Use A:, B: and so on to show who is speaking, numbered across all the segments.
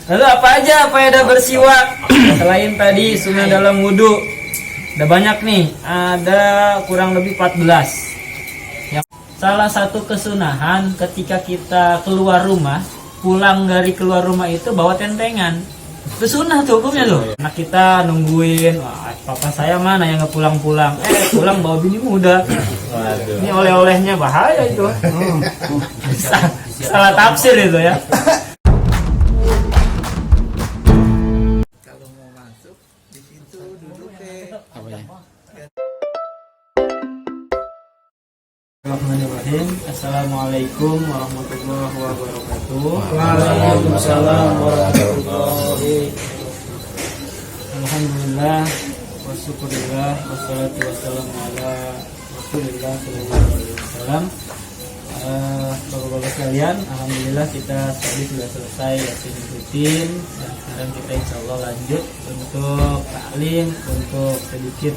A: Lalu apa aja faedah bersiwak selain tadi sunnah dalam wudhu? Ada banyak nih, ada kurang lebih 14. Salah satu kesunahan ketika kita keluar rumah, pulang dari keluar rumah itu bawa tentengan. Itu sunnah tuh hukumnya tuh. Anak kita nungguin, wah, papa saya mana yang nggak pulang-pulang? Pulang bawa bini muda. Waduh. Ini oleh-olehnya bahaya itu. Salah tafsir itu ya.
B: Kalau mau masuk di situ duduk
A: Apa ya? Bismillahirrahmanirrahim. Assalamualaikum warahmatullahi wabarakatuh.
B: Waalaikumsalam warahmatullahi.
A: Alhamdulillah wasyukurillah wassalatu wassalamu ala Rasulillah sallallahu alaihi wasallam. Bapak-bapak sekalian, alhamdulillah kita tadi sudah selesai yasin rutin dan sekarang kita insya Allah lanjut untuk taklim, untuk sedikit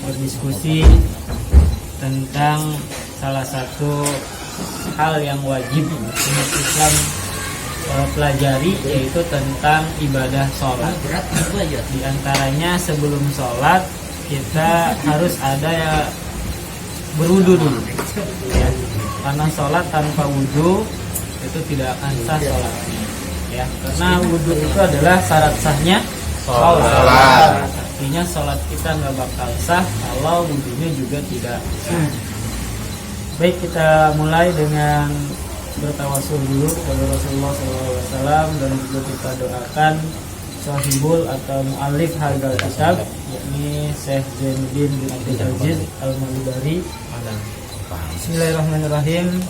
A: berdiskusi tentang salah satu hal yang wajib umat Islam pelajari, yaitu tentang ibadah sholat. Di antaranya sebelum sholat kita harus ada ya berwudu dulu ya. Karena sholat tanpa wudu itu tidak akan sah sholatnya ya. Karena wudu itu adalah syarat sahnya sholat. Artinya sholat kita nggak bakal sah kalau wudunya juga tidak sah. Baik, kita mulai dengan bertawasul dulu kepada Rasulullah SAW dan juga kita doakan sahibul atau mu'alif hadal kitab, yakni Syekh Zainuddin bin Abdul Aziz Al-Malibari. Bismillahirrahmanirrahim.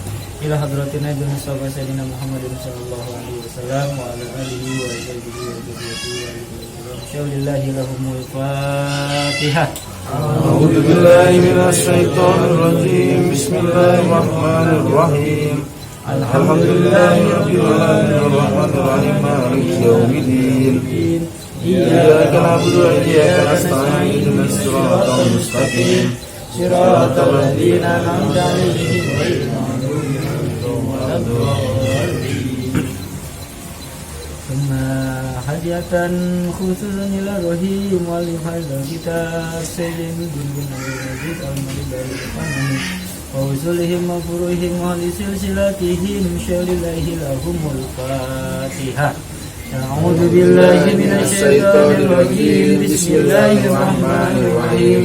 A: Ila hadratina bin Mustafa Sayyidina Muhammadin sallallahu alaihi wasallam wa ala alihi wa sahbihi wa dzurriyyatihi. Syaulillahi lahumul Fatihah.
B: A'udzu billahi minasy syaithanir rajim. Bismillahirrahmanirrahim. Alhamdulillahi rabbil alamin arrahmanir rahim maliki yaumiddin. Iyyaka na'budu wa iyyaka nasta'in ihdinas siratal mustaqim. Siratal ladzina an'amta 'alaihim ghairil maghdubi 'alaihim waladdallin.
A: Hadiatan khususan ila rohim wal hadzal kitab Sayyidina bin Aziz Al-Malibari wa usulihim wa furuhim wa li silsilatihim syaulillahi lahumul Fatihah. A'udzu billahi minasy syaithanir rajim. Bismillahirrahmanirrahim.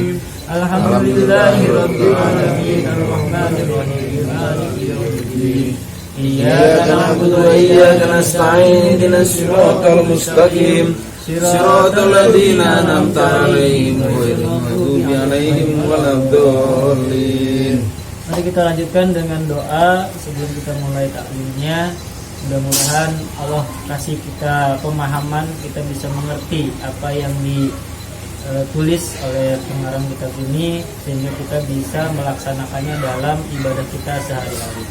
A: Alhamdulillahi rabbil alamin arrahmanir rahim maliki yaumiddin. Iyyaka na'budu wa iyyaka nasta'in ihdinas siratal mustaqim. Siratal ladzina an'amta 'alaihim ghairil maghdubi 'alaihim waladdallin. Mari kita lanjutkan dengan doa sebelum kita mulai taklimnya. Mudah-mudahan Allah kasih kita pemahaman, kita bisa mengerti apa yang ditulis oleh pengarang kitab ini, sehingga kita bisa melaksanakannya dalam ibadah kita sehari-hari.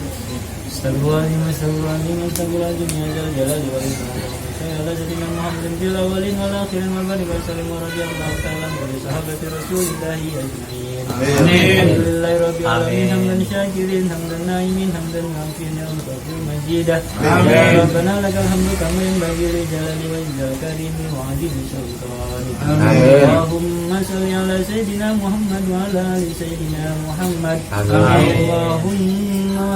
A: Astagfirullahaladzim, astagfirullahaladzim, astagfirullahaladzim, ya jalal wal ikram. Ala sayyidina Muhammadin fil awwalin wal akhirin wa barik wa sallim wa radiyallahu ta'ala an sahabati Rasulillahi ajma'in. Amin. Alhamdulillahirabbil alamin hamdan syakirin hamdan naimin hamdan mu'afin wa majidah. Ya Rabbana lakal hamdu kama yanbaghi li jalali wajhikal karim wa 'azimi sultanik. Allahumma shalli ala sayyidina Muhammad wa ala ali sayyidina Muhammad. Allahumma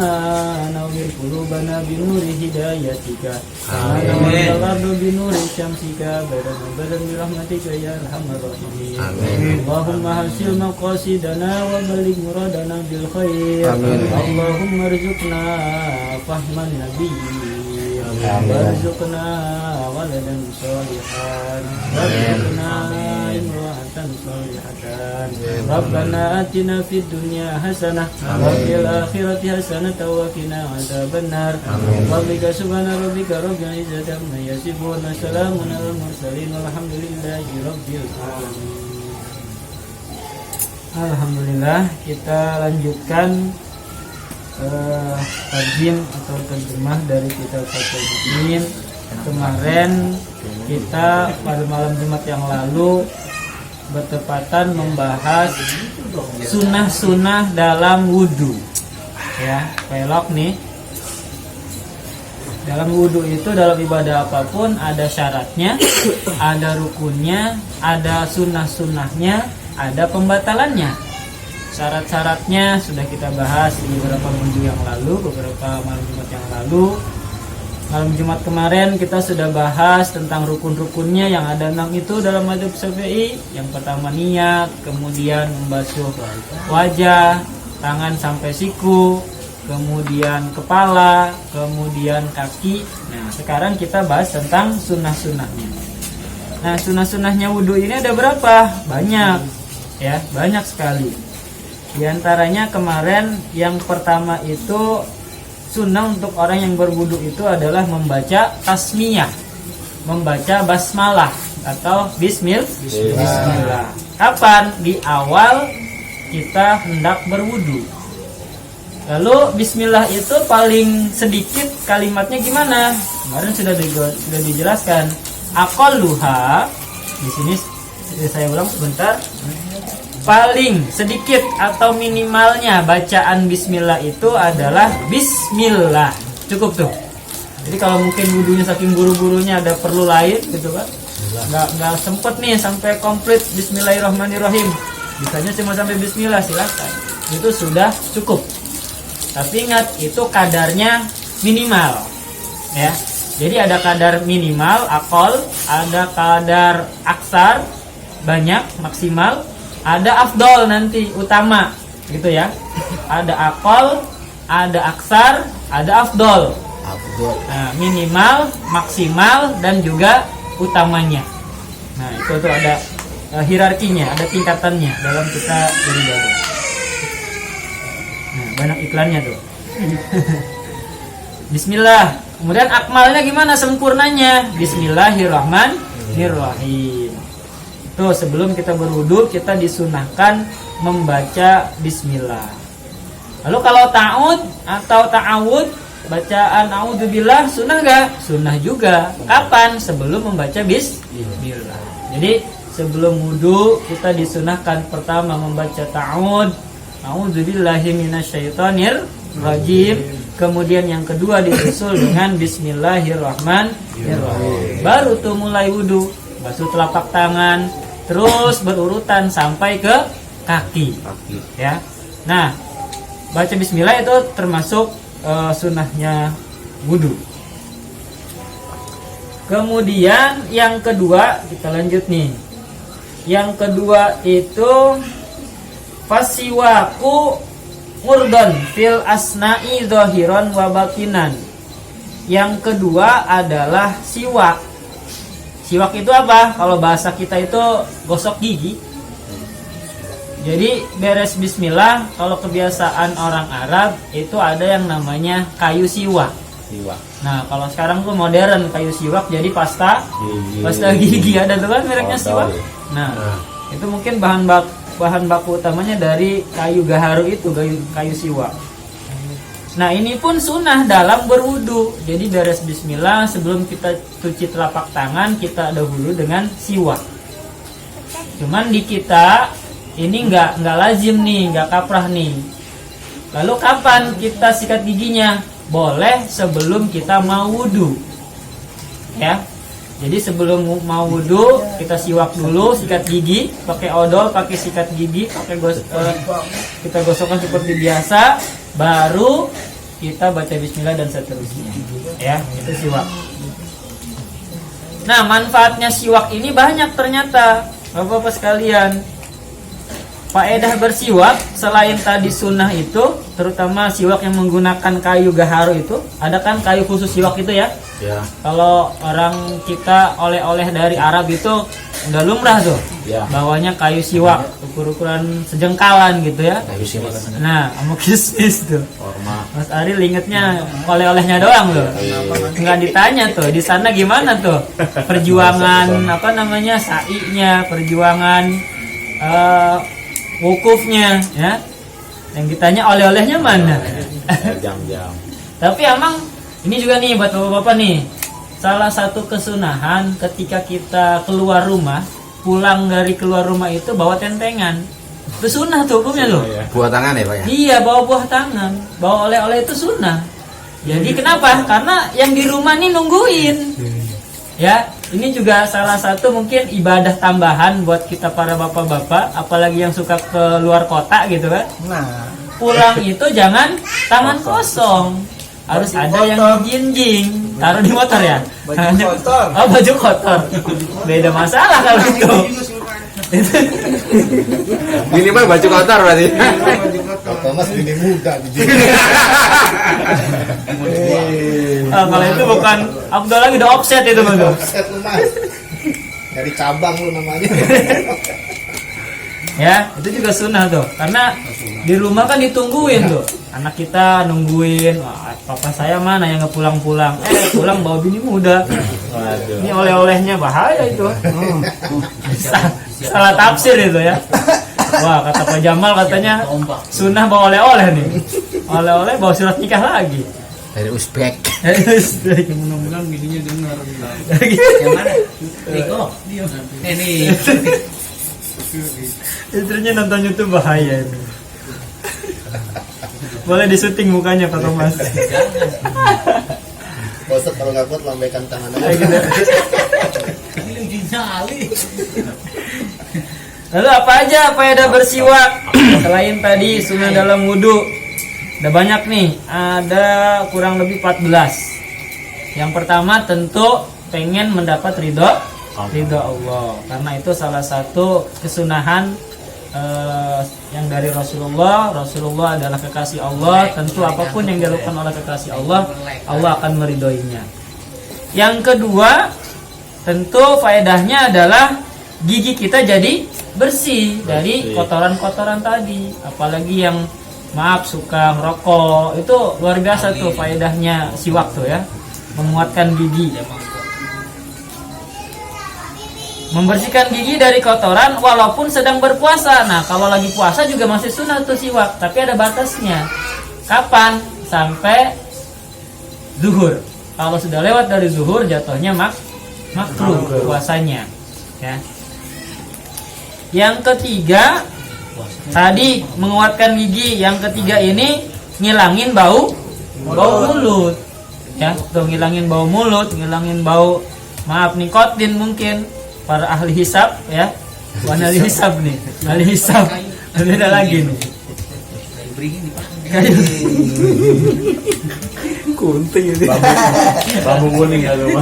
A: nawwir qulubana bi nuri hidayatika. Amin. Binuri syamsika badan birahmatika ya arhamar rahimin. Allahumma hasil maqasidana wa baligh muradana bil khair. Allahumma rizqna fahman nabiyyi. Warzuqna waladan shalihan. Warzuqna imra'atan salihatan. Rabbana atina fid dunya hasanah wa fil akhirati hasanah wa qina adzabannar. Rabbika subhana rabbika rabbil izzati amma yasifun. Assalamun alal mursalin walhamdulillahi rabbil alamin. Alhamdulillah, kita lanjutkan tarjim atau terjemah dari kitab Fathul Mu'min. Kemarin kita pada malam Jumat yang lalu bertepatan membahas sunnah-sunnah dalam wudhu ya, pelok nih. dalam wudhu itu, dalam ibadah apapun ada syaratnya, ada rukunnya, ada sunnah-sunnahnya, ada pembatalannya. Syarat-syaratnya sudah kita bahas di beberapa minggu yang lalu, beberapa malam Jumat yang lalu. Malam Jumat kemarin kita sudah bahas tentang rukun-rukunnya yang ada 6 itu dalam mazhab Syafi'i. Yang pertama niat, kemudian membasuh wajah, tangan sampai siku, kemudian kepala, kemudian kaki. Nah, sekarang kita bahas tentang sunnah-sunnahnya. Nah, sunnah-sunnahnya wudhu ini ada berapa? Banyak, ya, banyak sekali. Di antaranya kemarin yang pertama itu sunnah untuk orang yang berwudhu itu adalah membaca tasmiyah, membaca basmalah atau bismillah. Kapan? Di awal kita hendak berwudhu. Lalu bismillah itu paling sedikit kalimatnya gimana? Kemarin sudah dijelaskan. Aqalluha, di sini saya ulang sebentar. Paling sedikit atau minimalnya bacaan bismillah itu adalah bismillah. Cukup tuh. Jadi kalau mungkin wudhunya saking buru-burunya ada perlu lain gitu kan, nggak sempet nih sampai komplit bismillahirrahmanirrahim, bisanya cuma sampai bismillah, silakan, itu sudah cukup. Tapi ingat, itu kadarnya minimal, ya. Jadi ada kadar minimal aqal, ada kadar aksar banyak maksimal, ada afdol nanti utama gitu ya. Ada aqal, ada aksar, ada afdol. Nah, minimal, maksimal, dan juga utamanya. Nah, itu tuh ada hierarkinya, ada tingkatannya dalam kita beribadah. Nah, banyak iklannya tuh. Bismillah. Kemudian akmalnya gimana, sempurnanya? Bismillahirrahmanirrahim. Tuh, sebelum kita berwudu kita disunahkan membaca bismillah. Lalu kalau ta'ud atau ta'awud, bacaan a'udzubillah sunnah gak? Sunnah juga. Kapan? Sebelum membaca bismillah. Jadi sebelum wudu kita disunahkan pertama membaca ta'awud, a'udzubillahi minasyaitonir rajim. Kemudian yang kedua disusul dengan bismillahirrahmanirrahim. Baru tuh mulai wudu, basuh telapak tangan, terus berurutan sampai ke kaki. Ya. Nah, baca bismillah itu termasuk sunnahnya wudu. Kemudian yang kedua kita lanjut nih. Yang kedua itu fasiwaku murdon fil asna'i zahiran wa batinan. Yang kedua adalah siwak. Siwak itu apa? Kalau bahasa kita itu gosok gigi. Jadi beres bismillah, kalau kebiasaan orang Arab itu ada yang namanya kayu siwak. Nah, kalau sekarang tuh modern kayu siwak jadi pasta gigi ada tuh kan mereknya siwak. Nah, itu mungkin bahan baku utamanya dari kayu gaharu itu, kayu siwak. Nah, ini pun sunnah dalam berwudu. Jadi beres bismillah, sebelum kita cuci telapak tangan kita dahulu dengan siwak. Cuman di kita ini nggak lazim nih, nggak kaprah nih. Lalu kapan kita sikat giginya? Boleh sebelum kita mau wudu, ya. Jadi sebelum mau wudu kita siwak dulu, sikat gigi, pakai odol, pakai sikat gigi, kita gosokkan seperti biasa, baru kita baca bismillah dan seterusnya, ya. Itu siwak. Nah, manfaatnya siwak ini banyak ternyata, Bapak-bapak sekalian. Faedah bersiwak selain tadi sunnah itu, terutama siwak yang menggunakan kayu gaharu itu, ada kan kayu khusus siwak itu ya? Ya. Kalau orang kita oleh-oleh dari Arab itu udah lumrah tuh, ya. Bawanya kayu siwak, ukuran sejengkalan gitu ya. Kayu siwak. Nah, sama kismis tuh. Mas Ari ingetnya oleh-olehnya doang loh. Nggak ditanya tuh, di sana gimana tuh? Perjuangan sa'inya, perjuangan wukufnya, ya. Yang ditanya oleh-olehnya mana? Jam-jam. Tapi emang ini juga nih buat bapak-bapak nih, salah satu kesunahan ketika kita keluar rumah, pulang dari keluar rumah itu bawa tentengan. Itu sunnah tuh hukumnya loh.
B: Buah tangan ya Pak ya?
A: Iya, bawa buah tangan, bawa oleh-oleh itu sunnah.
C: Jadi kenapa? Karena yang di rumah nih nungguin. Ya, ini juga salah satu mungkin ibadah tambahan buat kita para bapak-bapak, apalagi yang suka ke luar kota gitu kan.
A: Nah,
C: Pulang itu jangan tangan kosong. Harus
A: Baju
C: ada yang
A: kotor.
C: jinjing. Taruh di motor ya?
A: Baju kotor.
C: Oh, baju kotor. Beda masalah kalau itu.
B: Minimal baju kotor berarti.
D: Kata mas ini muda di
C: Kalau itu bukan Abdul lagi udah offset itu Bang.
D: Set lu mas. Dari cabang lu namanya.
C: Ya, itu juga sunnah tuh. Karena di rumah kan ditungguin tuh. Anak kita nungguin, wah, papa saya mana yang nggak pulang-pulang? Pulang bawa bini muda. Ini oleh-olehnya bahaya itu. Salah tafsir itu ya. Wah, kata Pak Jamal katanya sunnah bawa oleh-oleh nih. Oleh-oleh bawa surat nikah lagi.
B: Dari Uzbek.
A: Mudah-mudahan bininya dengar.
E: Yang mana? Riko. Ini.
C: Istrinya nonton YouTube bahaya itu. Boleh disuting mukanya Pak Thomas.
D: Boset kalau nggak kuat lambaikan tangan aja.
C: Kayak gitu.
E: Ini jali.
C: Lalu apa aja faedah bersiwak selain tadi sunnah dalam wudhu? Ada banyak nih, ada kurang lebih 14. Yang pertama tentu pengen mendapat ridho Allah, karena itu salah satu kesunahan yang dari Rasulullah adalah kekasih Allah. Tentu apapun yang dilakukan oleh kekasih Allah akan meridhoinya. Yang kedua, tentu faedahnya adalah gigi kita jadi bersih dari kotoran-kotoran tadi. Apalagi yang suka ngerokok, itu luar biasa tuh faedahnya siwak tuh ya, menguatkan gigi. Membersihkan gigi dari kotoran walaupun sedang berpuasa. Nah, kalau lagi puasa juga masih sunnah tuh siwak, tapi ada batasnya. Kapan? Sampai zuhur. Kalau sudah lewat dari zuhur jatuhnya makruh puasanya. Ya. Yang ketiga tadi menguatkan gigi. Yang ketiga ini ngilangin bau mulut. Ya, tuh ngilangin bau mulut, ngilangin bau nikotin mungkin. Para ahli hisab ya, bukan ahli hisab nih, ahli hisab beda lagi nih.
B: Kunting ini. Bambu kuning ya rumah.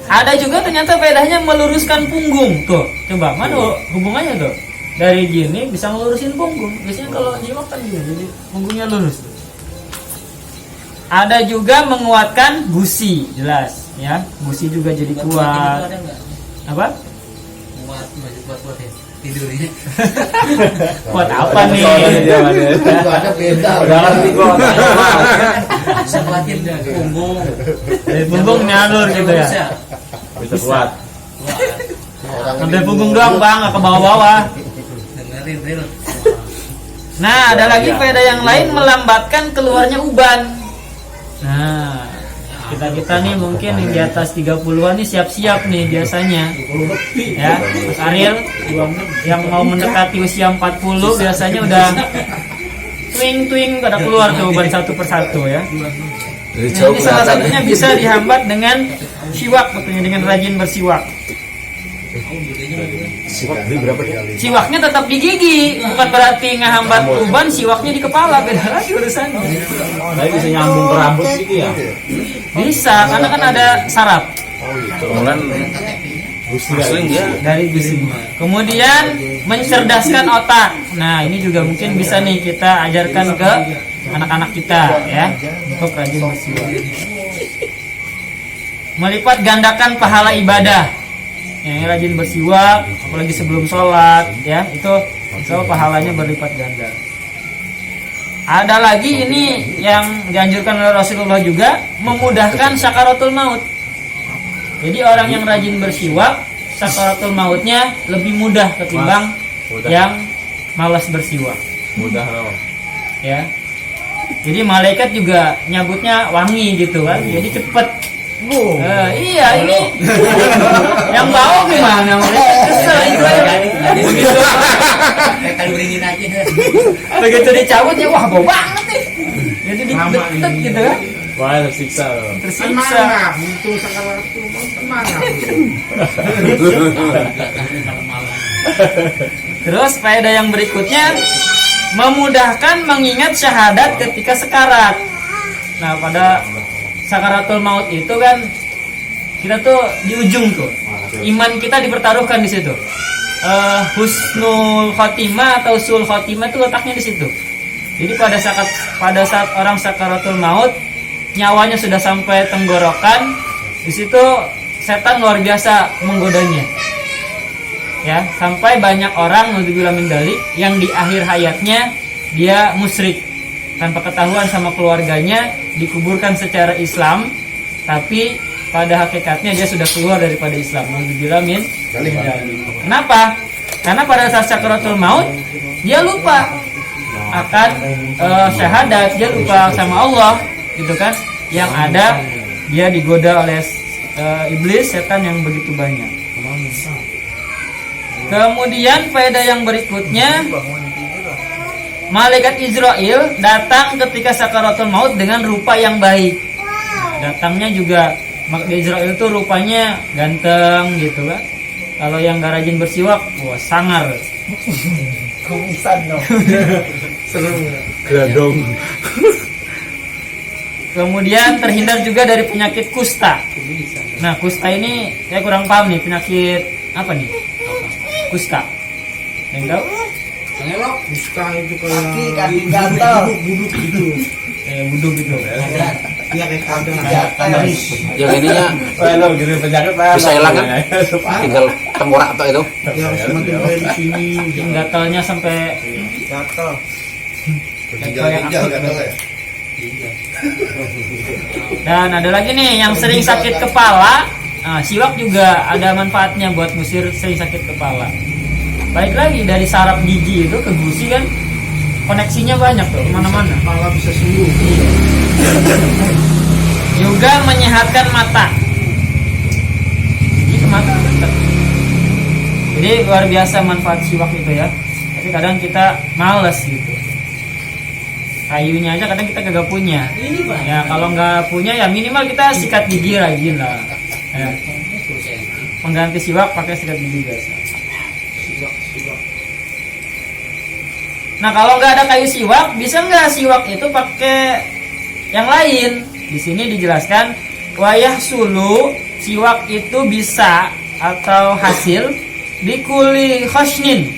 C: Ada juga ternyata bedanya meluruskan punggung tuh. Coba mana hubungannya tuh? Dari gini bisa melurusin punggung. Biasanya kalau jiwak kan gini, jadi punggungnya lurus. Ada juga menguatkan gusi, jelas ya. Gusi juga jadi kuat. Apa?
E: Buat ya. Tidur ini.
C: Kuat apa nih?
D: Itu ada beda.
B: Udah ngerti kok.
E: Sekuatin punggung.
C: Dari punggung nyalur gitu ya.
B: Bisa kuat.
C: Sampai punggung doang bang, nggak ke bawah-bawah.
E: Dengerin real.
C: Nah, ada lagi faedah yang lain, melambatkan keluarnya uban. Nah, kita nih mungkin yang di atas 30-an nih siap-siap nih biasanya. Ya, Mas Ariel yang mau mendekati usia 40 biasanya udah twing pada keluar tuh uban satu persatu ya.
B: Dari
C: Nah, ini salah satunya bisa dihambat dengan siwak, tentunya dengan rajin bersiwak. Siwaknya tetap di gigi, bukan berarti ngehambat uban. Siwaknya di kepala, beda lagi urusannya.
B: Tapi bisa nyambung ke rambut gitu ya.
C: Bisa, karena kan ada saraf
B: Kemudian pusing dia.
C: dari gusinya. Kemudian mencerdaskan otak. Nah, ini juga mungkin bisa nih kita ajarkan ke anak-anak kita ya, untuk rajin bersiwak. Melipat gandakan pahala ibadah. Yang rajin bersiwak, apalagi sebelum sholat, ya itu insya Allah pahalanya berlipat ganda. Ada lagi ini yang dianjurkan oleh Rasulullah juga, memudahkan sakaratul maut. Jadi orang yang rajin bersiwak, sakaratul mautnya lebih mudah ketimbang yang malas bersiwak.
B: Mudah loh.
C: Ya. Jadi malaikat juga nyabutnya wangi gitu kan, jadi cepet. Iya ini yang bau gimana? Kesel itu
E: Kali beringin aja.
C: begitu dicabut ya, wah bau banget nih. Jadi deket gitu kan,
B: Wah, tersiksa.
C: tersiksa.
D: Untuk sekarang itu mau tenang.
E: Kalau malam.
C: Terus faedah yang berikutnya, memudahkan mengingat syahadat ketika sekarat. Nah, pada sakaratul maut itu kan kita tuh di ujung tuh, iman kita dipertaruhkan di situ. Husnul khotimah atau sul khotimah itu letaknya di situ. Jadi pada saat orang sakaratul maut, nyawanya sudah sampai tenggorokan, di situ setan luar biasa menggodanya. Ya, sampai banyak orang naudzubillah min dzalik yang di akhir hayatnya dia musyrik tanpa ketahuan sama keluarganya, dikuburkan secara Islam, tapi pada hakikatnya dia sudah keluar daripada Islam. Naudzubillah min dzalik. Kenapa? Karena pada saat sakaratul maut dia lupa akan syahadat, dia lupa sama Allah, gitu kan? Yang ada dia digoda oleh iblis, setan yang begitu banyak. Kemudian faedah yang berikutnya, malaikat Israel datang ketika sakaratul maut dengan rupa yang baik. Datangnya juga malaikat Israel itu rupanya ganteng gitu kan. Kalau yang gak rajin bersiwak, wah sangar.
D: Kumisan dong. Seru.
B: Gradong.
C: Kemudian terhindar juga dari penyakit kusta. Nah, kusta ini saya kurang paham nih, penyakit apa nih? Kusta. Yang tahu?
E: Ngelok.
D: Bisa itu kayak
A: Kaki gatal.
D: buduk gitu.
C: Buduk gitu.
D: Iya kayak kadang
A: Gatal.
F: Yang ininya
B: Wah, lo gini penyakit lah.
F: Bisa hilang kan? tinggal tengkorak atau itu.
D: yang semakin kayak di sini.
C: Gatalnya sampai
D: Gatal.
C: gatal ya. Dan ada lagi nih yang sering sakit kepala. Nah, siwak juga ada manfaatnya buat ngusir sering sakit kepala. Baik lagi dari saraf gigi itu ke gusi kan, koneksinya banyak tuh kemana-mana.
D: Kepala bisa sembuh.
C: Juga menyehatkan mata. Itu mata tetap. Jadi luar biasa manfaat siwak itu ya. Tapi kadang kita males gitu. Kayunya aja kadang kita kagak punya. Ya kalau nggak punya ya minimal kita sikat gigi rajin lah. Ya. Pengganti siwak pakai sikat gigi biasa. Nah kalau nggak ada kayu siwak, bisa nggak siwak itu pakai yang lain? Di sini dijelaskan wayah sulu siwak itu bisa atau hasil bikuli khosnin,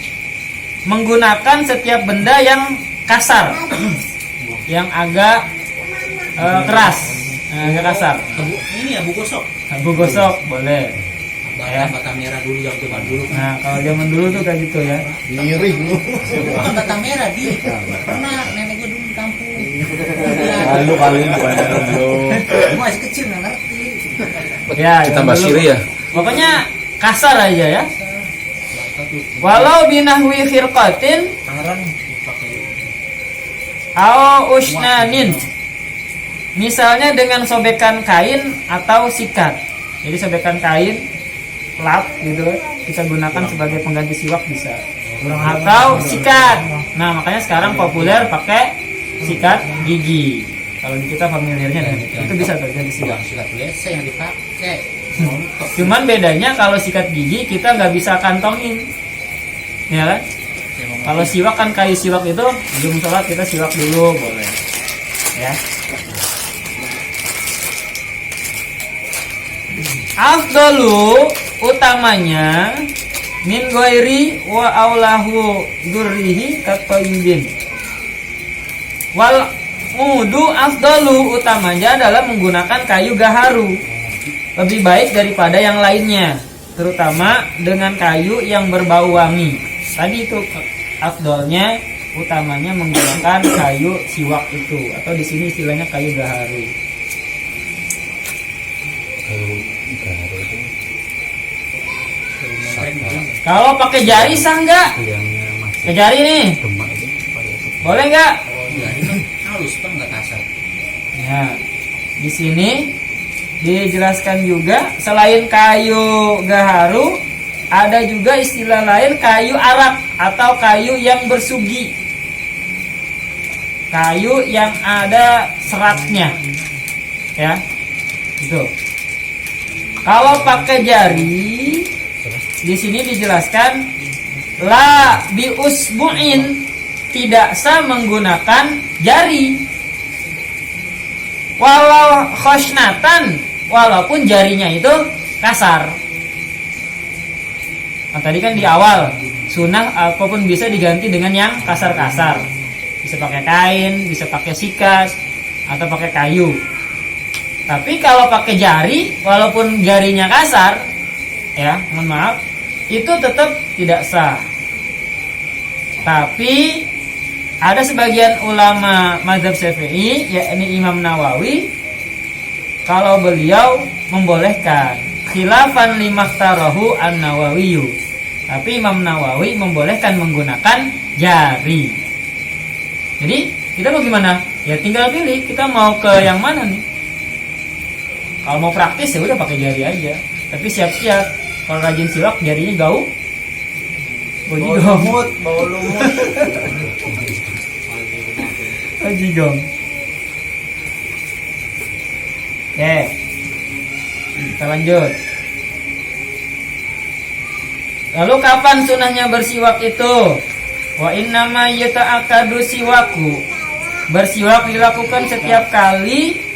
C: menggunakan setiap benda yang kasar, yang agak keras, agak kasar.
E: Ini ya bu gosok.
C: Abu gosok boleh.
E: Bata merah dulu yang zaman dulu.
C: Nah kalau zaman dulu tuh kayak gitu ya.
D: Miring lu.
E: Bukan bata merah di. Pernah nenek gue dulu di kampung.
B: Lalu kali ini bukan lo.
E: Gue masih kecil nggak ngerti.
C: Ya.
F: Kita
C: zaman
F: bahas
C: dulu.
F: siri ya.
C: Pokoknya kasar aja ya. Walau binahwi khirqatin au usnanin. Misalnya dengan sobekan kain atau sikat. Jadi sobekan kain lap gitu kita gunakan sebagai pengganti siwak bisa. Atau sikat. Nah, makanya sekarang populer pakai sikat gigi. Kalau di kita familiarnya dengan itu bisa tuh ganti siwak.
E: Sikat WC yang dipakai.
C: Cuman bedanya kalau sikat gigi kita nggak bisa kantongin, ya kan? Kalau siwak kan kayu siwak itu sebelum sholat kita siwak dulu boleh, ya. Afdalu utamanya min ghairi wa aulahu dzurrihi katoyibin. Wal mudu afdalu utamanya adalah menggunakan kayu gaharu. Lebih baik daripada yang lainnya, terutama dengan kayu yang berbau wangi. Tadi itu afdolnya utamanya menggunakan kayu siwak itu, atau di sini istilahnya kayu gaharu. Kalau pakai jari sah nggak? Pakai jari nih, boleh nggak?
E: Jadi kan halus kan nggak kasar.
C: Ya, di sini dijelaskan juga selain kayu gaharu ada juga istilah lain kayu arak atau kayu yang bersugi. kayu yang ada seratnya, ya. Itu. Kalau pakai jari, di sini dijelaskan la biusbu'in, tidak sah menggunakan jari. Walau khosnatan, walaupun jarinya itu kasar. Nah, tadi kan di awal sunnah apapun bisa diganti dengan yang kasar-kasar. Bisa pakai kain, bisa pakai sikas, atau pakai kayu. Tapi kalau pakai jari, walaupun jarinya kasar, ya, mohon maaf, itu tetap tidak sah. Tapi ada sebagian ulama mazhab Syafi'i, yakni Imam Nawawi, kalau beliau membolehkan khilafan limaktarahu an-Nawawiyu. Tapi Imam Nawawi membolehkan menggunakan jari. Jadi kita mau gimana? Ya tinggal pilih kita mau ke yang mana nih. Kalau mau praktis ya udah pakai jari aja. Tapi siap-siap kalau rajin siwak jarinya gaul.
D: Bau lumut.
C: Jigong. Oke. Kita lanjut. Lalu kapan sunahnya bersiwak itu? Wa innama yata'akadu siwaku. Bersiwak dilakukan setiap kali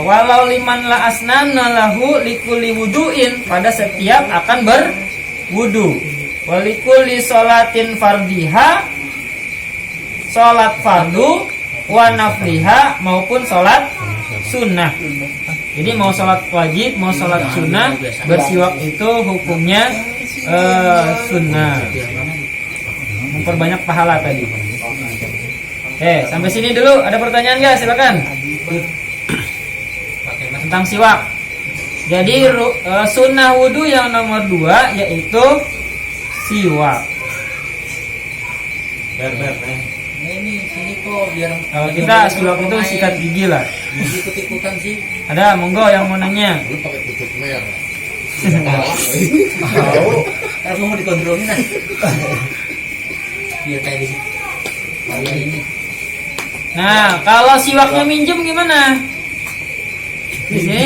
C: walau liman la asnana lahu likulli wudu'in, pada setiap akan berwudu. Walikulli sholatin fardiha, sholat fardu, wa nafliha, maupun sholat sunnah. Jadi mau sholat wajib, mau sholat sunnah, bersiwak itu hukumnya sunnah. Memperbanyak pahala tadi. Oke, sampai sini dulu. Ada pertanyaan nggak? Silakan. Tentang siwak. Jadi sunnah wudu yang nomor 2 yaitu siwak.
E: Ini sini kok biar
C: Kalau kita siwak itu sikat gigi lah.
E: ikut-ikutan sih.
C: Ada, monggo yang mau nanya.
D: Lu pakai tutup merah.
E: Harus mau dikontrolin kan. Biar kayak di kalian ini.
C: Nah, kalau siwaknya minjem gimana? Ini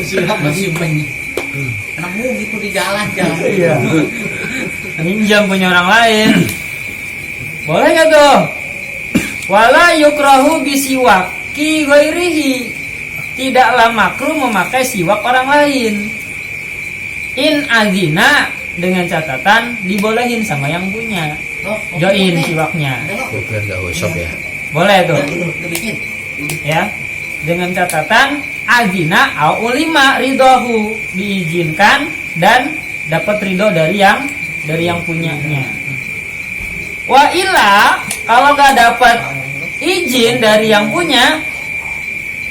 E: Siapa masih banyak. Nemu gitu di jalan.
C: iya. Minjam punya orang lain. Boleh gak tuh? Wala yukrahu bisiwak ki ghairihi. Tidaklah makruh memakai siwak orang lain. In azina, dengan catatan dibolehin sama yang punya. Join siwaknya.
F: Biar nggak gosok ya.
C: Boleh tuh.
E: Udah bikin.
C: Ya, dengan catatan azina au ulima ridohu, diizinkan dan dapat ridho dari yang punyanya. Wa illa, kalau nggak dapat izin dari yang punya,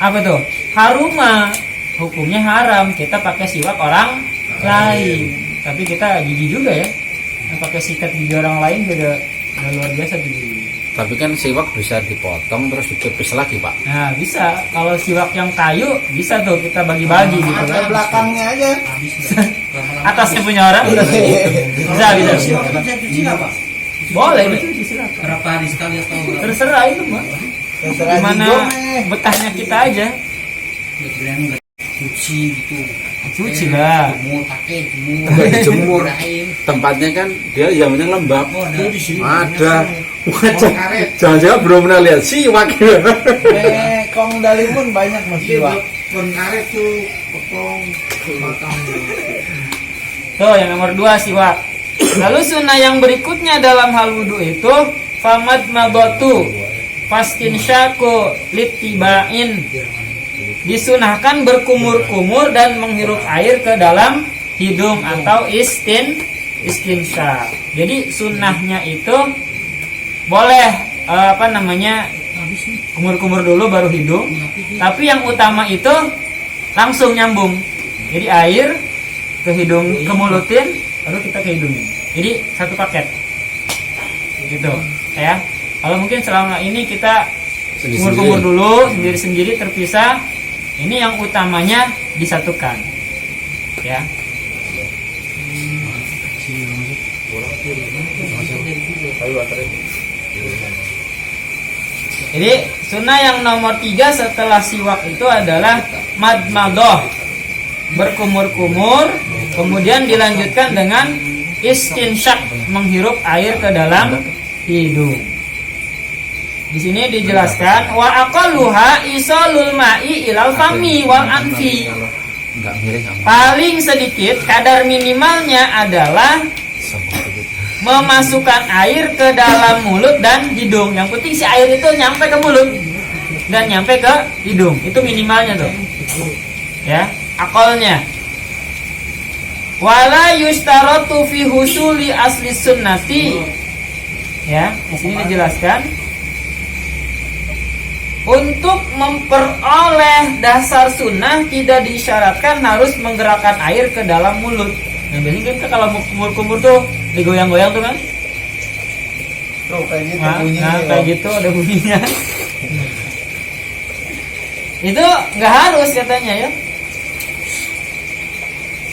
C: apa tuh? Haruma, hukumnya haram kita pakai siwak orang lain. Tapi kita gigi juga ya, pakai sikat gigi orang lain juga luar biasa tuh gigi.
F: Tapi kan siwak bisa dipotong terus dipipis lagi, Pak.
C: Nah bisa, kalau siwak yang kayu bisa tuh kita bagi-bagi gitu
D: Pakai
C: kan.
D: belakangnya aja.
C: Atasnya punya orang bisa. Bisa.
E: Bisa cuci nggak Pak?
C: Boleh dicuci silakan.
E: Berapa hari sekali atau berapa?
C: Terserah itu mah.
D: Terserah
C: Gimana
D: Jigong, nih.
C: betahnya kita aja.
E: Kirain nggak cuci gitu.
C: Cuci lah.
E: Jemur pakai
F: Nggak dijemur.
E: Kirain.
F: Tempatnya kan dia yang penting lembab.
E: Oh, ada di sini.
F: Ada.
D: karet.
F: Jangan-jangan belum pernah lihat siwak.
D: Kong dalimun banyak mas siwak.
A: Kon karet tuh potong batang.
C: Tuh yang nomor 2 siwak. Lalu sunnah yang berikutnya dalam hal wudhu itu famad mabotu fastinsyaku litibain. Disunahkan berkumur-kumur dan menghirup air ke dalam hidung atau istinsyak. Jadi sunnahnya itu boleh kumur-kumur dulu baru hidung. Tapi yang utama itu langsung nyambung. Jadi air ke hidung, ke mulutin, baru kita ke hidungnya. Jadi satu paket. Gitu. Ya. Kalau mungkin selama ini kita kumur-kumur dulu sendiri-sendiri terpisah. Ini yang utamanya disatukan. Ya. Jadi sunnah yang nomor 3 setelah siwak itu adalah madmadoh, berkumur-kumur, kemudian dilanjutkan dengan istinsyak, menghirup air ke dalam hidung. Di sini dijelaskan wa aqalluha isalul ma'i ilal fami wal anfi.
F: Enggak miring aman.
C: Paling sedikit kadar minimalnya adalah memasukkan air ke dalam mulut dan hidung. Yang penting si air itu nyampe ke mulut dan nyampe ke hidung. Itu minimalnya tuh. Ya, akalnya. Wala yustaratu fi husuli asli sunnati. Ya, di sini dijelaskan untuk memperoleh dasar sunnah tidak disyaratkan harus menggerakkan air ke dalam mulut. Nah, biasanya kita kalau mau kumur-kumur tuh digoyang-goyang tuh kan?
D: Tuh kayak gitu
C: Nah,
D: bunyinya.
C: kayak gitu ada bunyinya. Itu nggak harus katanya ya.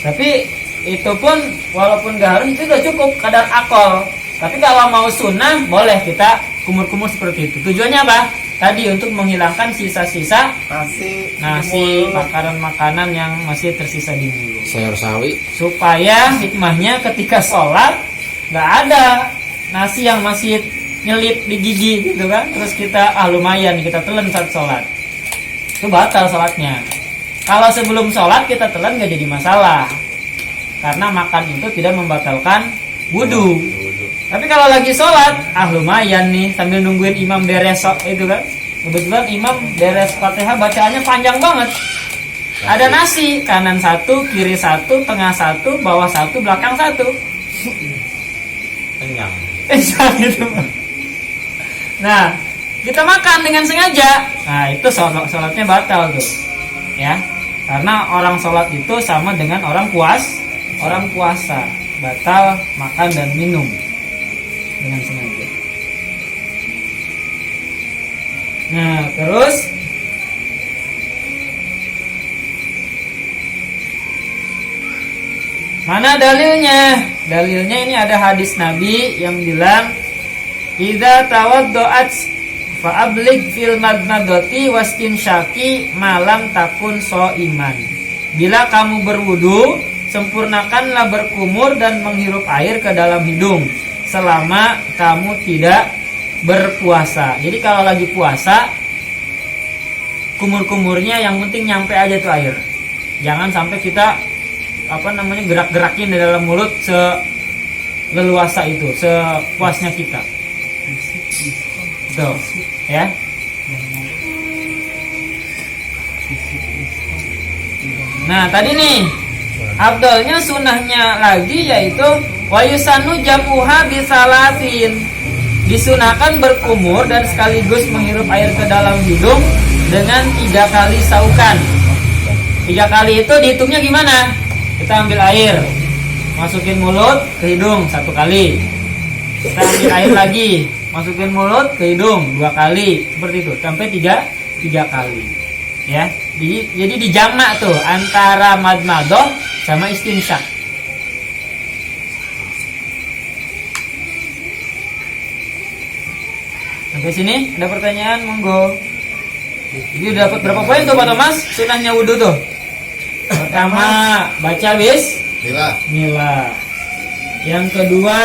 C: Tapi itu pun walaupun nggak harus itu udah cukup kadar akal. Tapi kalau mau sunnah boleh kita kumur-kumur seperti itu. Tujuannya apa? Tadi untuk menghilangkan sisa-sisa nasi, makanan-makanan yang masih tersisa di mulut.
F: Sayur sawi.
C: Supaya hikmahnya ketika sholat nggak ada nasi yang masih nyelip di gigi gitu kan. Terus kita lumayan kita telan saat sholat, itu batal sholatnya. Kalau sebelum sholat kita telan nggak jadi masalah, karena makan itu tidak membatalkan wudu. Tapi kalau lagi sholat, lumayan nih sambil nungguin imam beres itu kan. Kebetulan imam beres Fatihah bacaannya panjang banget. Ada nasi, kanan 1, kiri 1, tengah 1, bawah 1, belakang 1.
B: Kenyang.
C: Gitu. Nah, kita makan dengan sengaja. Nah, itu sholatnya batal tuh. Ya. Karena orang sholat itu sama dengan orang puasa. Batal makan dan minum dengan sengaja. Nah, terus mana dalilnya? Dalilnya ini ada hadis Nabi yang bilang, "Idza tawaddo'at fa'ablig fil madmadati wastinsyaki malam takun iman." Bila kamu berwudu, sempurnakanlah berkumur dan menghirup air ke dalam hidung selama kamu tidak berpuasa. Jadi kalau lagi puasa, kumur-kumurnya yang penting nyampe aja tuh air. Jangan sampai kita gerak-gerakin di dalam mulut seleluasa itu, sepuasnya kita. Tuh, ya. Nah, tadi nih afdalnya sunnahnya lagi yaitu wayusanu jamuha bisalasin. Disunahkan berkumur dan sekaligus menghirup air ke dalam hidung dengan 3 kali saukan. 3 kali itu dihitungnya gimana? Kita ambil air, masukin mulut ke hidung 1 kali. Kita ambil air lagi, masukin mulut ke hidung 2 kali. Seperti itu sampai 3 kali. Ya. Jadi dijamak tuh antara madmadoh sama istinsyak. Sampai sini ada pertanyaan, monggo. Jadi udah dapat berapa poin tuh Pak Thomas? Sunahnya wudu tuh. Pertama, baca bismillah. Yang kedua,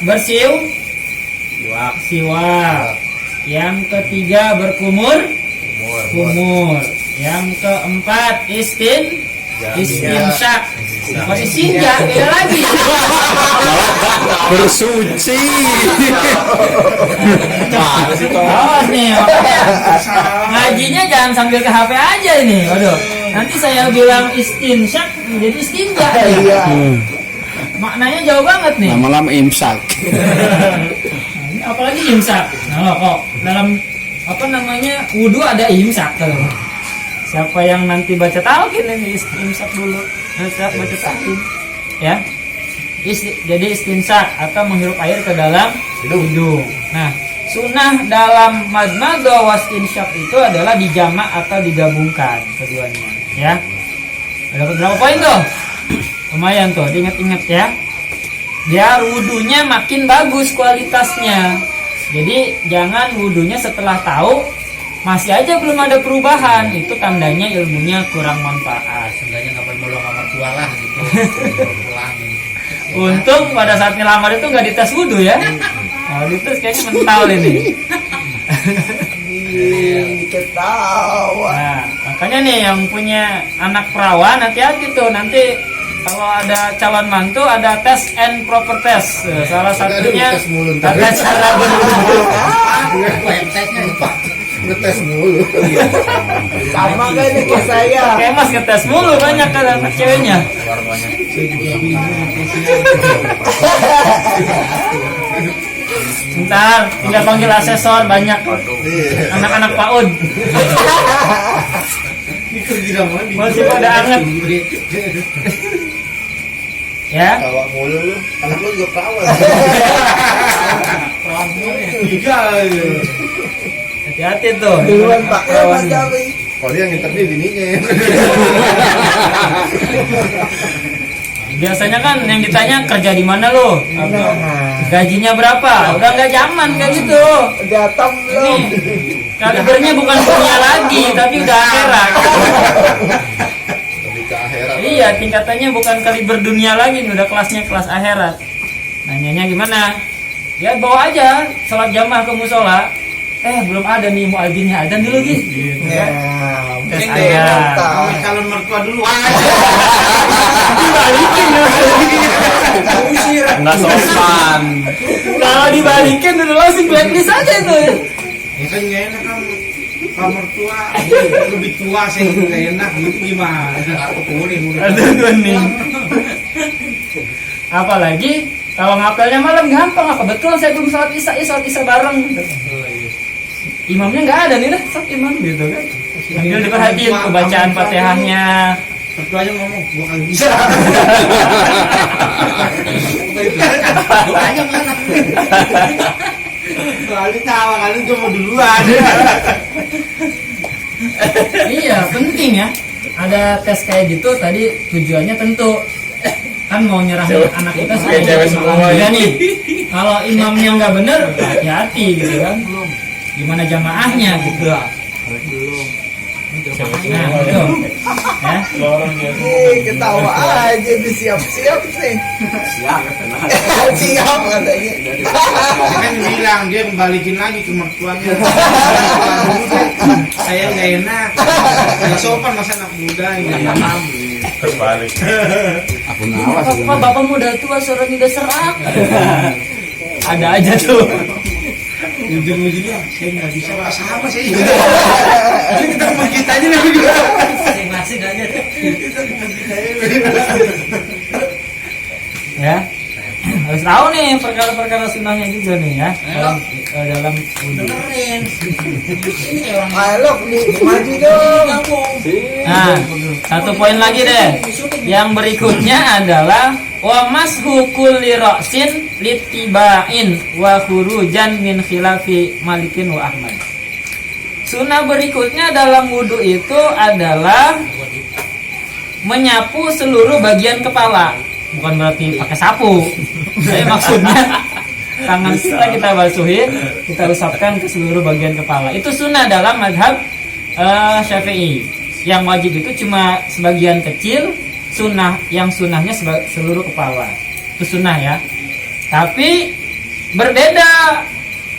C: bersiwak. Yang ketiga, berkumur. Yang keempat, istinsyak. Masih sinja, beda lagi.
F: Bersuci.
C: Awas nih, makanya ngajinya jangan sambil ke HP aja ini. Waduh, nanti saya bilang istinsyak menjadi istinja. Maknanya jauh banget nih.
F: Lama-lama imsak.
C: Apalagi imsak. Nah, kok dalam wudu ada imsak tuh. Siapa yang nanti baca talqin ini imsak dulu. Baca talqin. Ya. Jadi istinsak atau menghirup air ke dalam hidung. Nah, sunnah dalam madmadah wastinsyak itu adalah dijamak atau digabungkan keduanya, ya. Ada berapa poin tuh? Lumayan tuh, diingat-ingat ya. biar wudhunya makin bagus kualitasnya. Jadi jangan wudhunya setelah tahu masih aja belum ada perubahan, itu tandanya ilmunya kurang manfaat.
E: Seenggaknya nggak perlu menolong sama tua lah gitu. Pulang.
C: Untung pada saat ngelamar itu nggak dites wudhu ya. Kalau dites kayaknya mental ini.
D: Ketawa.
C: Nah, makanya nih yang punya anak perawan hati-hati tuh, nanti kalau ada calon mantu ada tes and proper test. Salah satunya
D: tes mulut.
C: tata cara berwudhu.
E: Websitenya itu.
D: Ngetes mulu. Sama kayak saya.
C: Kayak mas ngetes mulu banyak kan anak ceweknya. Ntar tinggal panggil asesor banyak anak-anak PAUD. Masih pada anget. Ya,
D: Tawa mulu lu. Anak lu juga perawan.
C: hati-hati tuh.
D: Duluan Pak.
C: Perawan.
D: Kalau dia yang interview bininya.
C: Biasanya kan yang ditanya kerja di mana lo? Gajinya berapa? Udah nggak zaman kayak gitu.
D: Datang
C: Ini kalibernya bukan dunia lagi, tapi udah akhirat.
D: Lebih ke akhirat.
C: Iya, tingkatannya bukan kaliber dunia lagi, nih udah kelasnya kelas akhirat. Nanyanya gimana? Ya bawa aja sholat jamaah ke musola. Belum ada nih muadzinnya, adzan dulu gitu. Kan? Tes aja.
E: Calon mertua dulu.
C: Dibalikin
B: Nggak sopan.
C: Kalau dibalikin udah langsung blacklist aja itu.
E: Ya kan nggak enak kan. Kalau mertua lebih tua sih nggak enak gitu gimana? Aku kuning udah.
C: Aduh kuning. Apalagi kalau ngapelnya malam gampang, kebetulan saya belum sholat isya, sholat isya bareng. Imamnya nggak ada nih lah, sok imam gitu kan. Sambil diperhatiin kebacaan Fatihahnya.
E: Mertuanya ngomong, gua kagak bisa. Doanya mana? Kali tawa kali cuma duluan.
C: Iya penting ya. Ada tes kayak gitu tadi tujuannya tentu kan mau nyerahin anak kita supaya
B: cewek
C: jadi
B: semua
C: imam juga
B: ini.
C: nih. Kalau imamnya nggak bener, hati-hati gitu kan. Gimana jamaahnya gitu. Nah, itu. Ya.
D: Ketawa aja disiap-siap sih. Siap katanya.
E: Kan bilang dia balikin lagi ke mertuanya. Saya nggak enak. Nggak sopan masa anak muda ini.
B: Terbalik.
F: Aku nawas itu.
C: Apa bapak muda tua suaranya udah serak. Ada aja tuh.
E: Ujung-ujungnya saya nggak bisa pak sama saya. Jadi kita kita aja nih juga. Masing-masing aja. Kita kita
C: Ya. Harus tahu nih perkara-perkara sunnahnya juga nih ya. Dalam wudhu.
E: benerin. Ini kayak orang
D: Ayo nih maju dong.
C: Nah, satu poin lagi deh. Yang berikutnya adalah wa mashu kulli ra'sin litibain wa khurujan min khilafi Malikin wa Ahmad. Sunnah berikutnya dalam wudhu itu adalah menyapu seluruh bagian kepala. Bukan berarti pakai sapu. Saya maksudnya tangan kita basuhin, kita usapkan ke seluruh bagian kepala. Itu sunnah dalam mazhab Syafi'i. Yang wajib itu cuma sebagian kecil, yang sunnahnya seluruh kepala. Itu sunnah ya. Tapi berbeda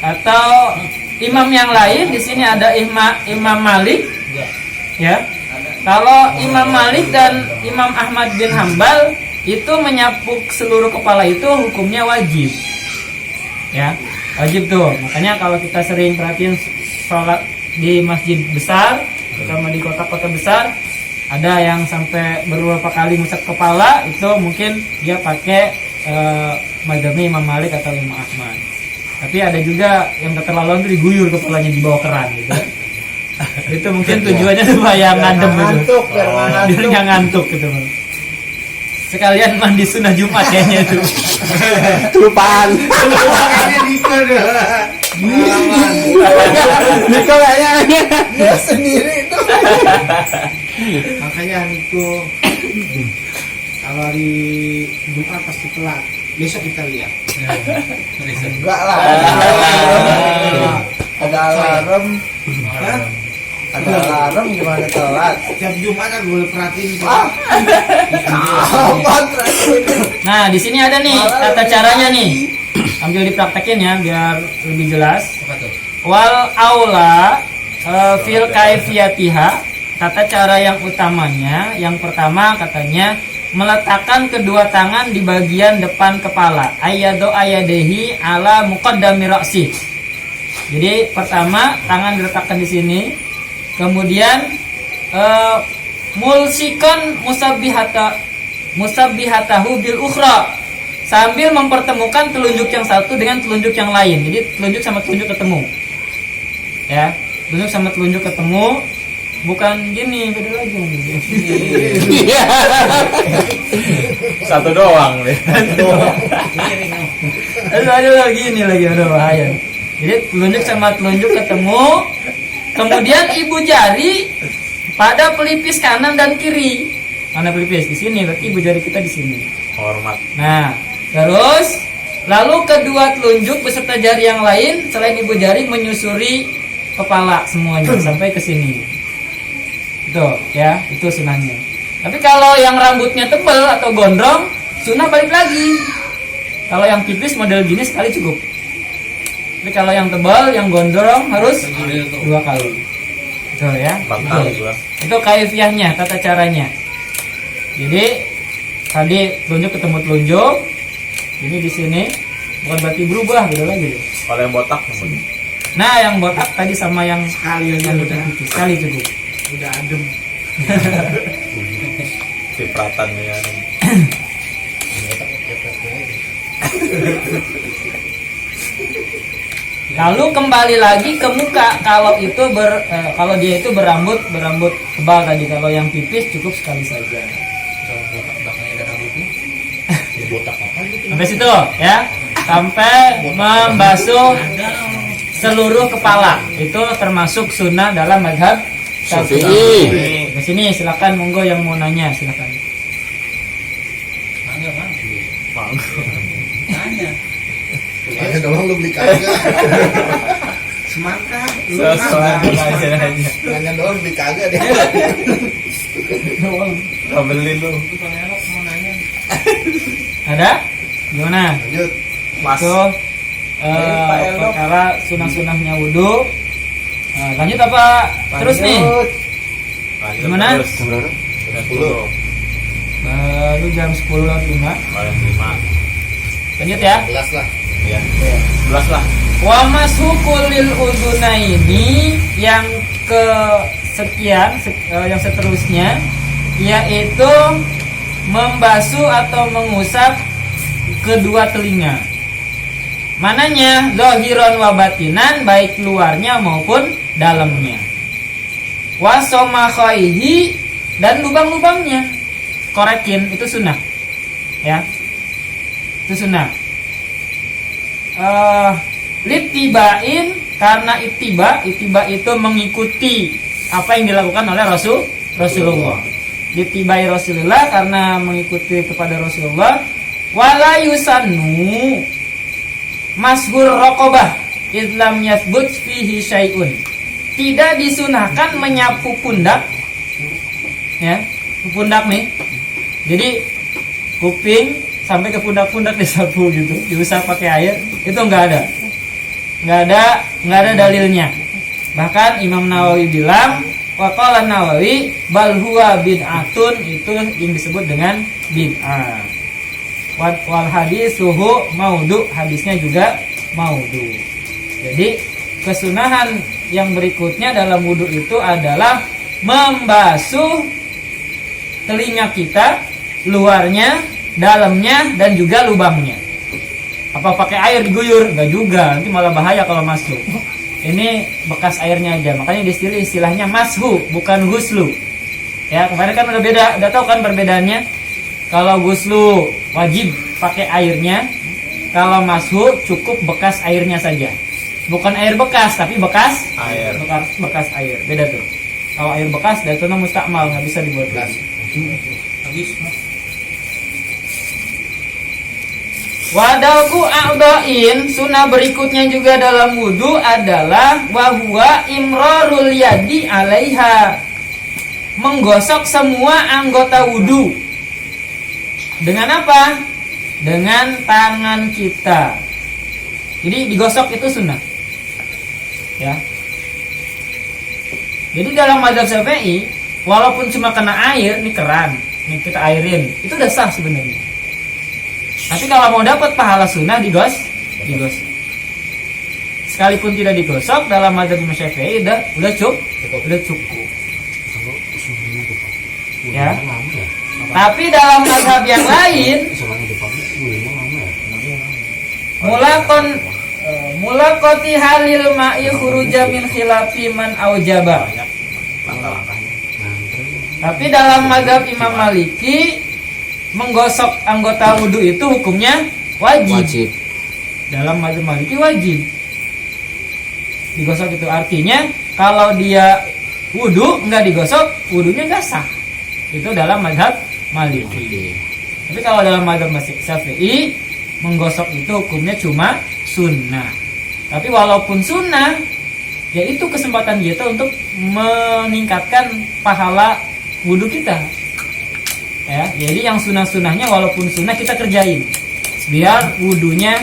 C: atau imam yang lain di sini ada Imam Malik ya. Kalau Imam Malik dan Imam Ahmad bin Hambal itu menyapu seluruh kepala itu hukumnya wajib. Ya, wajib tuh. Makanya kalau kita sering perhatiin sholat di masjid besar, terutama di kota-kota besar, ada yang sampai beberapa kali ngusap kepala, itu mungkin dia pakai mazhabnya Imam Malik atau Imam Ahmad. Tapi ada juga yang keterlaluan tuh diguyur kepalanya di bawah keran gitu. Itu mungkin tujuannya supaya ngadem gitu.
D: Ngantuk, biar
C: Biar nggak ngantuk gitu. Sekalian mandi sunnah Jumat kayaknya itu.
B: Kelupaan.
E: kayaknya Niko deh.
B: Niko kayaknya.
D: dia sendiri itu.
E: Makanya Niko kalau hari Jumat pasti telat. Besok kita lihat.
D: Enggak lah. Ada alarm.
E: Hah?
D: Ada alarm gimana telat?
E: Tiap Jumat aku boleh perhatiin.
D: Apa terakhir?
C: Nah, di sini ada nih tata caranya nih. Ambil dipraktekin ya biar lebih jelas. Wal aula fil kaifiyatiha, tata cara yang utamanya yang pertama katanya meletakkan kedua tangan di bagian depan kepala, ayado ayadehi ala muqaddami ra'si. Jadi pertama tangan diletakkan di sini, kemudian mulsikon musabbihatahu bil ukhra, sambil mempertemukan telunjuk yang satu dengan telunjuk yang lain. Jadi telunjuk sama telunjuk ketemu. Ya, telunjuk sama telunjuk ketemu, bukan gini, beda lagi.
B: Satu doang nih.
C: Aduh, gini lagi, aduh bahaya. Jadi telunjuk sama telunjuk ketemu, kemudian ibu jari pada pelipis kanan dan kiri. Mana pelipis? Di sini, berarti ibu jari kita di sini.
B: Hormat.
C: Nah, terus lalu kedua telunjuk beserta jari yang lain selain ibu jari menyusuri kepala semuanya sampai ke sini. Itu ya, itu sunahnya. Tapi kalau yang rambutnya tebal atau gondrong, sunah balik lagi. Kalau yang tipis model gini sekali cukup. Tapi kalau yang tebal, yang gondrong harus 2 kali. Itu ya.
B: Bangkal gua.
C: Itu kaifiahnya, tata caranya. Jadi tadi telunjuk ketemu telunjuk. Ini di sini bukan berarti berubah, beda lagi.
B: Kalau yang botak
C: Nah, yang botak tadi sama yang
E: Sekali aja udah.
C: tipis, sekali cukup.
E: Udah adem.
B: cipratan ya.
C: Lalu kembali lagi ke muka. Kalau itu kalau dia itu berambut tebal tadi. Kalau yang tipis cukup sekali saja. Sampai situ ya. Sampai membasuh seluruh kepala. Itu termasuk sunnah dalam mazhab Syafi'i. Ke sini silakan, monggo yang mau nanya silakan.
D: Tanya doang lu beli kagak.
E: Semangka.
D: Tanya doang beli kagak deh.
B: Gak beli lu.
C: Ada? Gimana?
D: Lanjut.
C: Itu perkara sunah-sunahnya wudhu. Lanjut apa? Terus nih. Gimana?
B: Berapa? 10.
C: Baru jam 10 lewat 5.
B: Paling 5.
C: Lanjut ya.
D: 11 lah.
B: Ya. 11 lah.
C: Wa mashukulil udunaini, yang kesekian yang seterusnya yaitu membasuh atau mengusap kedua telinga. Mananya zahiron wa batinan, baik luarnya maupun dalamnya. Wa somakhaihi, dan lubang-lubangnya. Korekin, itu sunnah. Ya. Itu sunnah. Litibain, karena itiba itu mengikuti apa yang dilakukan oleh Rasulullah. Litibai Rasulullah, karena mengikuti kepada Rasulullah. Wala yusannu mashur raqabah idlam yathbut fihi syai'un. Tidak disunahkan menyapu pundak. Ya, pundak nih. Jadi kuping sampai ke pundak-pundak disapu gitu, diusap pakai air, itu enggak ada dalilnya. Bahkan Imam Nawawi bilang, waqala Nawawi bal huwa bid'atun, itu yang disebut dengan bid'ah. Wal hadisuhu maudhu, hadisnya juga maudhu. Jadi kesunahan yang berikutnya dalam wudhu itu adalah membasuh telinga kita, luarnya, dalamnya, dan juga lubangnya. Apa pakai air diguyur? Enggak juga, nanti malah bahaya kalau masuk. Ini bekas airnya aja. Makanya istilahnya mashu, bukan guslu. Ya, kemarin kan udah tahu kan perbedaannya. Kalau guslu wajib pakai airnya, kalau mashu cukup bekas airnya saja. Bukan air bekas, tapi bekas
B: Air.
C: bekas air. Beda tuh. Kalau air bekas datuna mustakmal, nggak bisa dibuat lagi.
E: Habis.
C: Wadalku a'dha'in, sunnah berikutnya juga dalam wudu adalah wahwa imrarul yadi alaiha, menggosok semua anggota wudu. Dengan apa? Dengan tangan kita. Jadi digosok itu sunnah. Ya. Jadi dalam mazhab Syafi'i, walaupun cuma kena air, nih keran, nih kita airin, itu udah sah sebenarnya. Tapi kalau mau dapat pahala sunnah digosok. Sekalipun tidak digosok, dalam mazhab Imam Syafi'i udah cukup. Ya. Tapi dalam mazhab yang lain, mulaqati halil ma'i khuruja min khilafi man aujaba. Tapi dalam mazhab Imam Maliki, menggosok anggota wudu itu hukumnya wajib. Dalam mazhab Maliki wajib digosok. Itu artinya kalau dia wudu nggak digosok, wudunya nggak sah. Itu dalam mazhab Maliki. Tapi kalau dalam mazhab Syafi'i, menggosok itu hukumnya cuma sunnah. Tapi walaupun sunnah, ya itu kesempatan kita untuk meningkatkan pahala wudu kita. Ya, jadi yang sunnah-sunnahnya walaupun sunnah kita kerjain, biar wudunya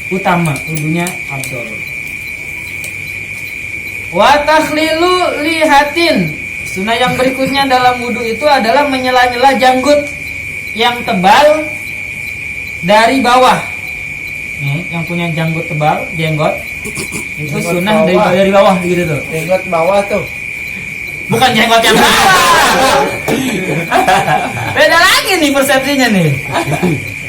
C: utama, wudunya afdol. Wa takhlilu lihatin, sunnah yang berikutnya dalam wudu itu adalah menyela-nyela janggut yang tebal dari bawah. Nih, yang punya janggut tebal, jenggot, itu sunnah dari bawah gitu tuh.
A: Jenggot bawah tuh.
C: Bukan jenggot yang bawah. Beda lagi nih persepsinya nih.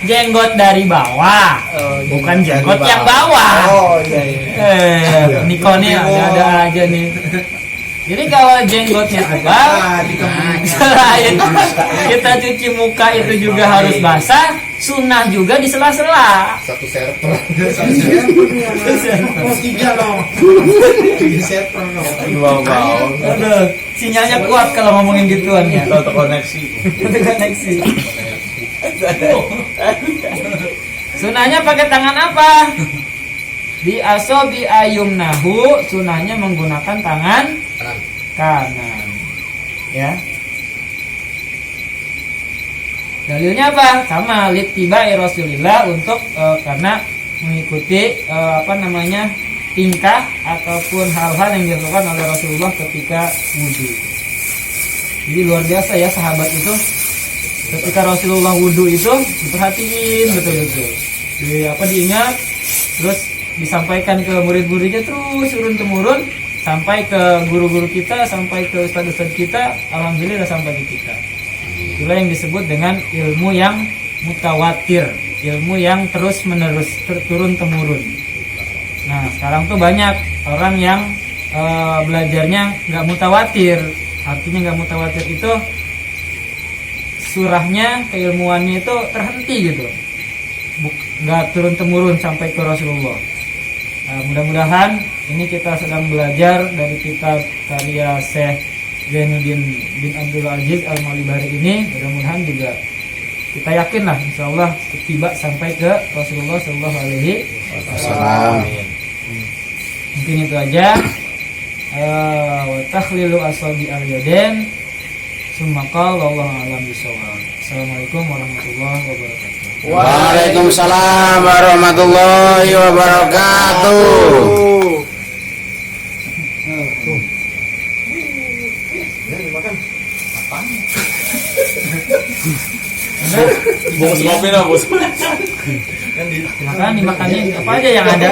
C: Jenggot dari bawah, bukan jenggot yang bawah.
A: Oh iya.
C: Niko nih ada aja nih. Jadi kalau jenggotnya tebal, selain kita cuci muka itu juga harus basah, sunnah juga di sela-sela.
D: Satu server.
E: Tiga loh. Tiga server loh.
B: Wow.
C: Aduh, sinyalnya kuat kalau ngomongin gituan ya.
B: Atau koneksi.
C: Koneksi. Sunahnya pakai tangan apa? Di asobi ayumnahu, sunahnya menggunakan tangan kanan. Ya. Dalilnya apa? Sama littiba'i Rasulillah, untuk karena mengikuti tingkah ataupun hal-hal yang dilakukan oleh Rasulullah ketika wudu. Jadi luar biasa ya sahabat itu. Ketika Rasulullah wudu itu diperhatiin betul-betul. Diingat, terus disampaikan ke murid-muridnya, terus turun-temurun sampai ke guru-guru kita, sampai ke ustadz-ustadz kita, alhamdulillah sampai di kita. Itulah yang disebut dengan ilmu yang mutawatir, ilmu yang terus-menerus, turun-temurun. Nah, sekarang tuh banyak orang yang belajarnya nggak mutawatir. Artinya nggak mutawatir itu surahnya, keilmuannya itu terhenti gitu, nggak turun-temurun sampai ke Rasulullah. Nah, mudah-mudahan ini kita sedang belajar dari kitab karya Syekh Zainuddin bin Abdul Aziz Al-Malibari ini. Mudah-mudahan juga kita yakinlah insyaallah tiba sampai ke Rasulullah Shallallahu Alaihi Wasallam. Mungkin itu aja. Wa takhlilu asabi al-yadain summa qala wallahu a'lam bishawab. Assalamualaikum warahmatullahi wabarakatuh.
F: Waalaikumsalam warahmatullahi wabarakatuh.
B: Bos kopi lah bos.
C: Silakan dimakanin apa aja yang ada.